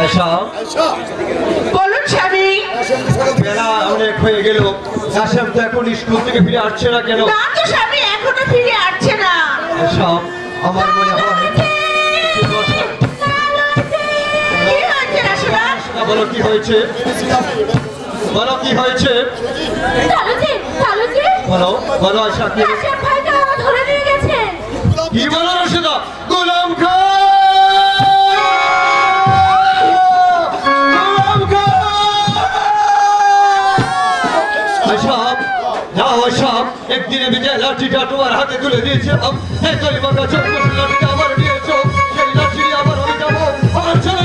আয়শা বলুন স্বামী। বেলা অনেক হয়ে গেল, কাশেম তো এখন স্কুল থেকে ফিরে আসছে না কেন? না তো স্বামী, এখনো ফিরে আসছে না। আয়শা আমার মনে হয় বলো কি হয়েছে, বলো কি হয়েছে, বলো বলো আয়শা কি কি বলো রশিদা? গোলাম খা একদিনে বিজয় লাঠিটা তোমার হাতে তুলে দিয়েছিলাম, লাঠিটা আবার দিয়েছ, সেই লাঠি আবার আমি যাবো আমার ছেলে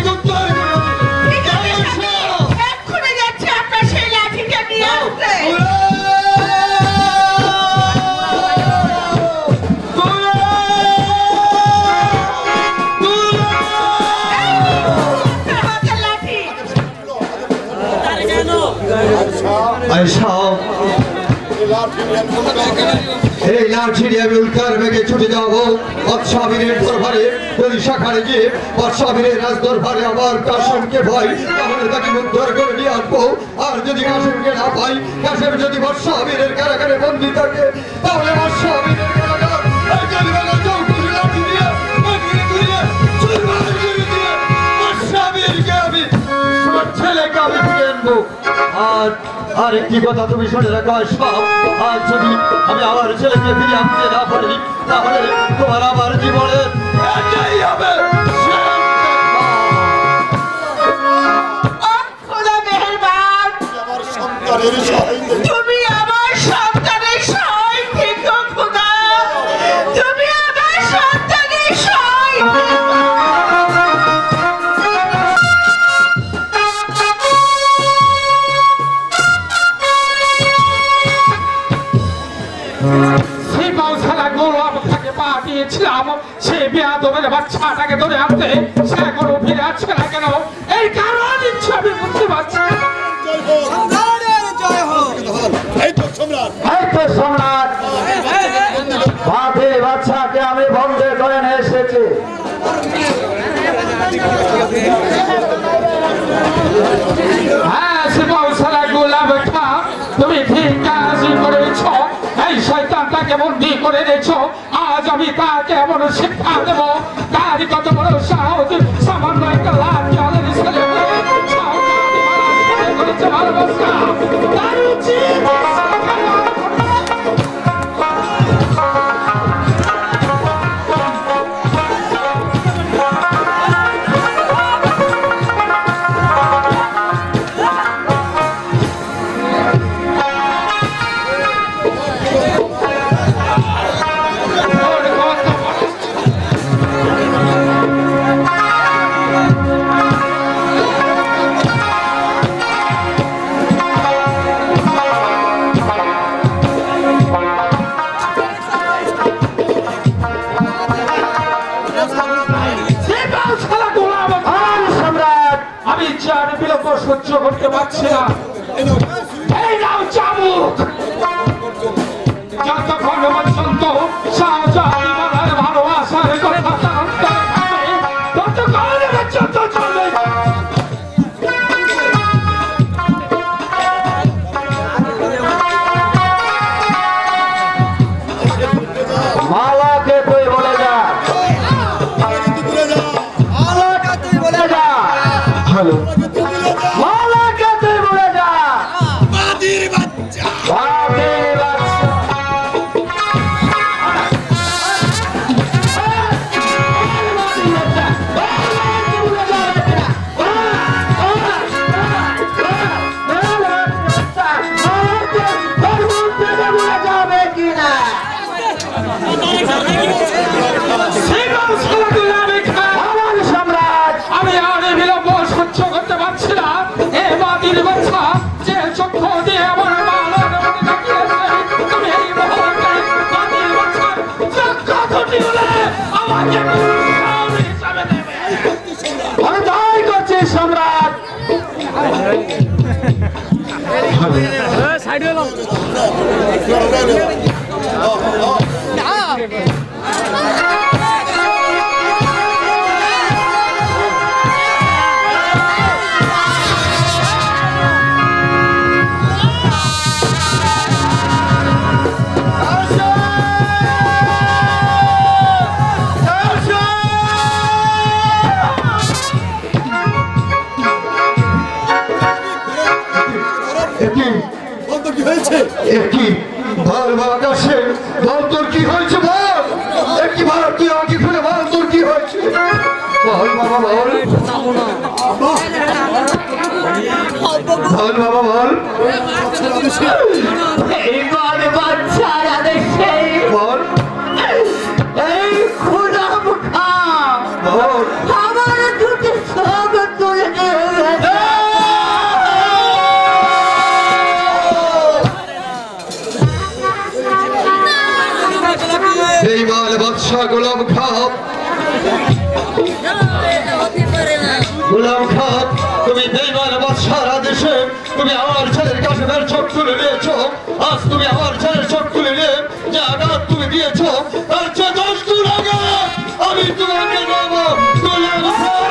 এই লাঠি নিয়ে আমি উল্কার বেগে ছুটে যাবো বাদশাহীরের দরবারে। যদি শাখারে গিয়ে বাদশাহীরের রাজ দরবারে আবার কাশেমকে পাই তাহলে তাকে উদ্ধার করে নিয়ে আসবো। আর যদি কাশেমকে না পাই, কাশেম যদি বাদশাহীরের কারাগারে বন্দী থাকে তাহলে বাদশাহীরের কারাগার ছেলেকে আমি ফিরে আনবো। আর একটি কথা তুমি শুনে রাখো আয়শা, আজ যদি আমি আমার ছেলেকে ফিরে আনতে না পারি তাহলে তোমার আমার জীবনে এটাই হবে। তুমি আমার সন্তানের সহায় থেকো খোদা, তুমি আমার সন্তানের সহায়। সে বেয়াদবের বাচ্চাটাকে ধরে আনতে সে এখনো ফিরে আসছে না কেন? এই কারণ ইচ্ছা আমি বুঝতে পারছি। সম্রাট ভাতের বাচ্চাকে আমি বন্ধ করে নিয়ে এসেছি। হ্যাঁ শিবসালা গোলাপ খা, তুমি ঠিক কাজই করেছ। এই শয়তানটাকে বন্দী করে রেছ, আজ আমি তাকে এমন শিক্ষা দেব তার কত বড় সাহস। সামান্য একটা লাভ জলের ছেলে করেছে ভালোবাসা, তার উচিত সহ্য করতে পারছি না। এই নাও চাবুক, যতক্ষণ পর্যন্ত শাহজাহান ভালোবাসার কথা জানতে পারবে ততক্ষণ পর্যন্ত চলবে। মালাকে তুই বলে যা, মালাকে তুই বলে যা, হ্যালো মালাকে তুই বলে যা, বাদির বাচ্চা বাদির বাচ্চা। আমি আর বিলম্ব সহ্য করতে পারছি না। এ বাদির বাচ্চা যে চক্ষু দিয়ে আমার তুমি এই মুহূর্তে বাদির বাচ্চার চক্ষু দুটি হলে আমাকে হিসাবে দেবে। আমি তাই করছি সম্রাট। সাইড হলাম না আকাশে বল তোর কি হয়েছে বল একবার তুই আমাকে খুলে বল তোর কি হয়েছে বল বাবা বল বল বাবা বল এইবার বাচ্চারা দেশে বল এই খুদাম খা বল আমার দুটো সব তুলে নিয়ে বেঈমান বাদশা গোলাম খাপ গোলাম খাপ তুমি বেঈমান বাদশার আদেশে তুমি আমার ছেলের কাশেমের চোখ তুলে নিয়েছ আজ তুমি আমার ছেলের চোখ তুলে নিয়ে যে আঘাত তুমি দিয়েছ তার চেয়ে 10 গুণ আঘাত আমি তোমাকে দেব গোলাম খাপ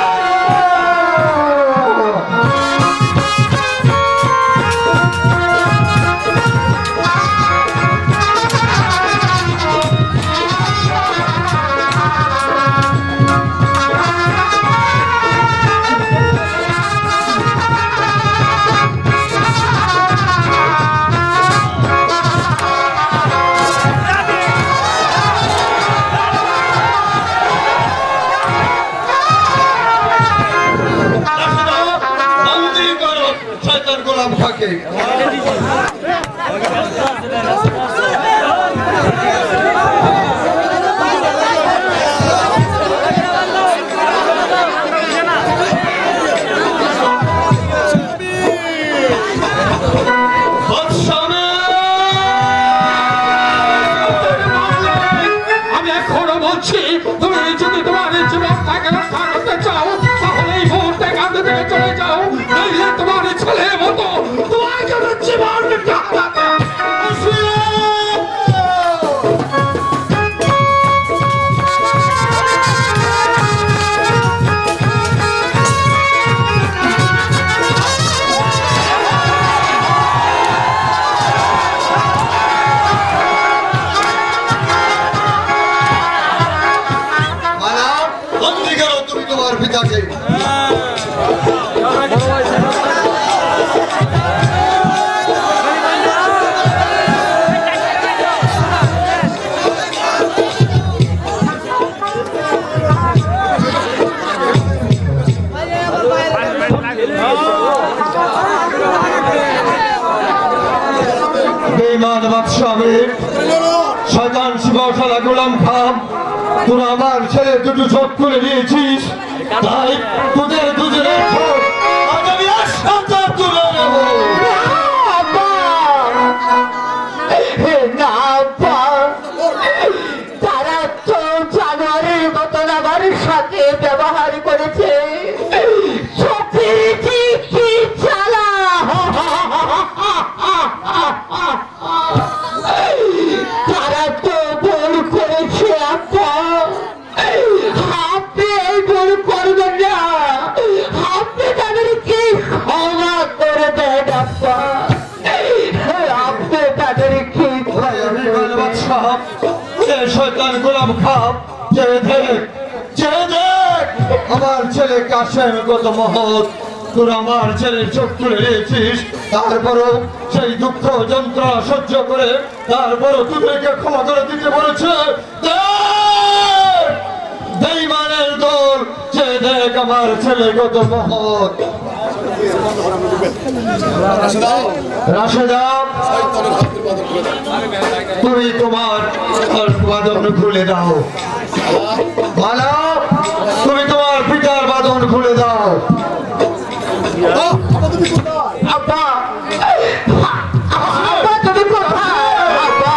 গোলাম খাকে আমি এখনো বলছি তুমি যদি তোমার জীবনটাকে রক্ষা করতে চাও তাহলে এই মুহূর্তে কাঁদতে থেকে চলে যাও নইলে তোমার ছেলের মতো তোমার জন্য জীবন কাঁদাতে তুমি তোমার পিতাকে বেঈমান বাদশা আমির শয়তান শিবশালা গোলাম খাপ তোরা আমার ছেলে দুটো চোখ তুলে নিয়েছিস তাই তোদের দুজনের চোখ আজ আমি আশাটা তুলে নেব তারা তো জানোয়ারের মতন আমার সাথে ব্যবহার করেছে সত্যি কি চালা তারা তো ভুল করেছে আপা আপনি এই ভুল করবেন না আপনি তাদেরকে ক্ষমা করে দেন আপা আপনি তাদেরকে বেঈমান বাদশা শয়তান গোলাম খাপ যে দেখ আমার ছেলে কাশেম কত মহৎ তোর আমার ছেলের চোখ তুলে নিয়েছিস তারপরও সেই দুঃখ যন্ত্রণা সহ্য করে তারপরও তোদেরকে ক্ষমা করে দিতে বলেছে বেঈমানের দল যে দেখ আমার ছেলে কত মহৎ রাশেদা তুমি তোমার বাঁধন খুলে দাও মালা তুমি তোমার পিতার বাঁধন খুলে দাও আপা আপা তুমি কোথায় আপা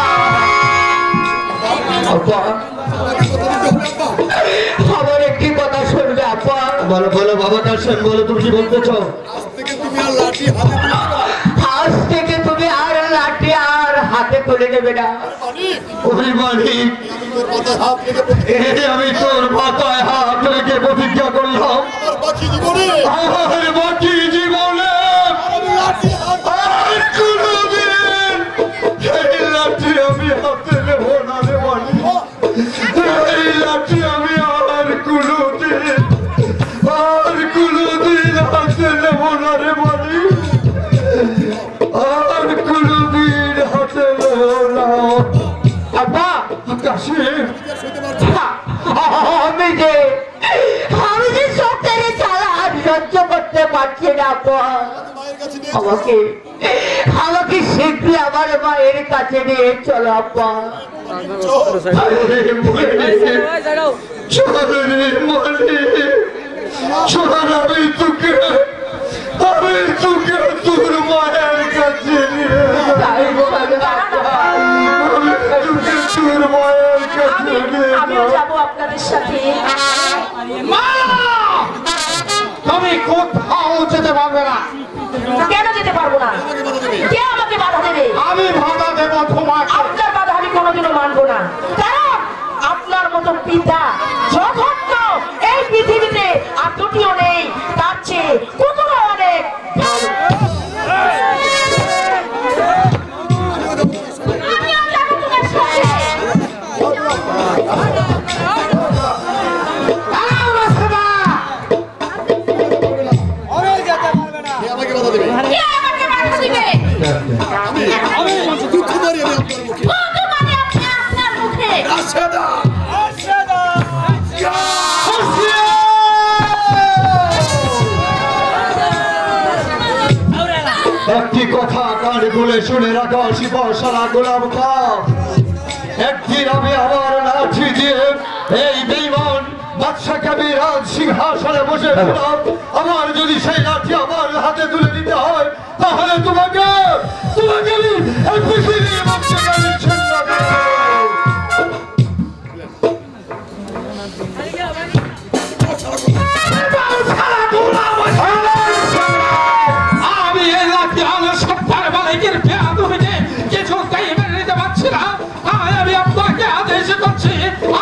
আপা আমার একটি কথা শুনবে আপা বলো বলো বাবা কাশেম বলো তুমি কি বলতে চাও আজ থেকে তুমি আর লাঠি আর হাতে তুলে নেবে না ওই মালিক আমি তোর মাথায় হাত রেখে প্রতিজ্ঞা করলাম আমার বাকি জীবনে আর কোনোদিন এই লাঠি আমি হাতে নেব না রে মালিক এই লাঠি আমি আর কোনোদিন হাতে নেব না রে মালিক আর কোনোদিন হাতে নেব না আছে। আমি যে সত্যের জ্বালা সহ্য করতে পারছি না আপা। আমাকে শীঘ্রই আমার মায়ের কাছে নিয়ে চলো আপা। আমি তোকে তোর মায়ের কাছে নিয়ে আমিও যাবো আপনাদের সাথে। তুমি কোথাও যেতে পারবে না। কেন যেতে পারবো না? কে আমাকে বাধা দেবে? আমি বাধা দেব তোমাকে। আপনার বাধা আমি কোনোদিনও মানবো না, কারণ আপনার মতো পিতা জঘন্য এই পৃথিবীতে আর দুটিও নেই। তার চেয়ে কুকুরও অনেক ভালো। আমিও যাবো তোমার সাথে। কে আমাকে বাধা দিবে? আপনার মুখে একটি কথা কান খুলে শুনে রাখা শিবশালা গোলাম খা। একদিন আমি আমার লাঠি দিয়ে এই বেঈমান বাদশাকে আমি রাজ সিংহাসনে বসেছিলাম। আমার যদি সেই লাঠি আমার হাতে তুলে দিতে হয়, তাহলে তোমাকে আমি এই পৃথিবীর মধ্যে আমি ছিন্ন করব। আমি এই লাঠি আলো সত্তার মালিকের পেয়াদুমিকে কিছুতেই মেনে নিতে পারছি না। আমি আপনাকে আদেশ করছি,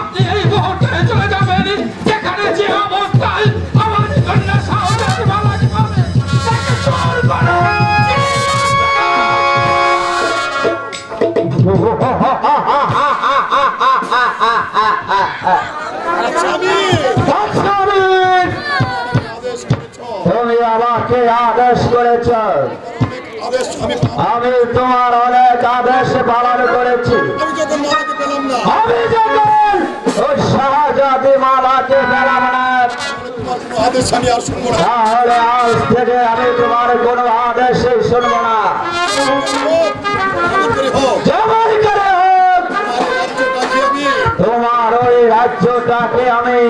আপনি এই মুহূর্তে চলে যাবেন। যেখানে যে অবস্থায় আমার কন্যা সাউদার মালাকে পাবে তাকে চোর করো। তুমি আমাকে আদেশ করেছ, আমি তোমার অনেক আদেশ পালন করেছি। আমি যখন ওই শাহজাদি মালাকে পেলাম না, তাহলে আজ থেকে আমি তোমার কোনো আদেশই শুনবো না। যেমন করে হোক তোমার ওই রাজ্যটাকে আমি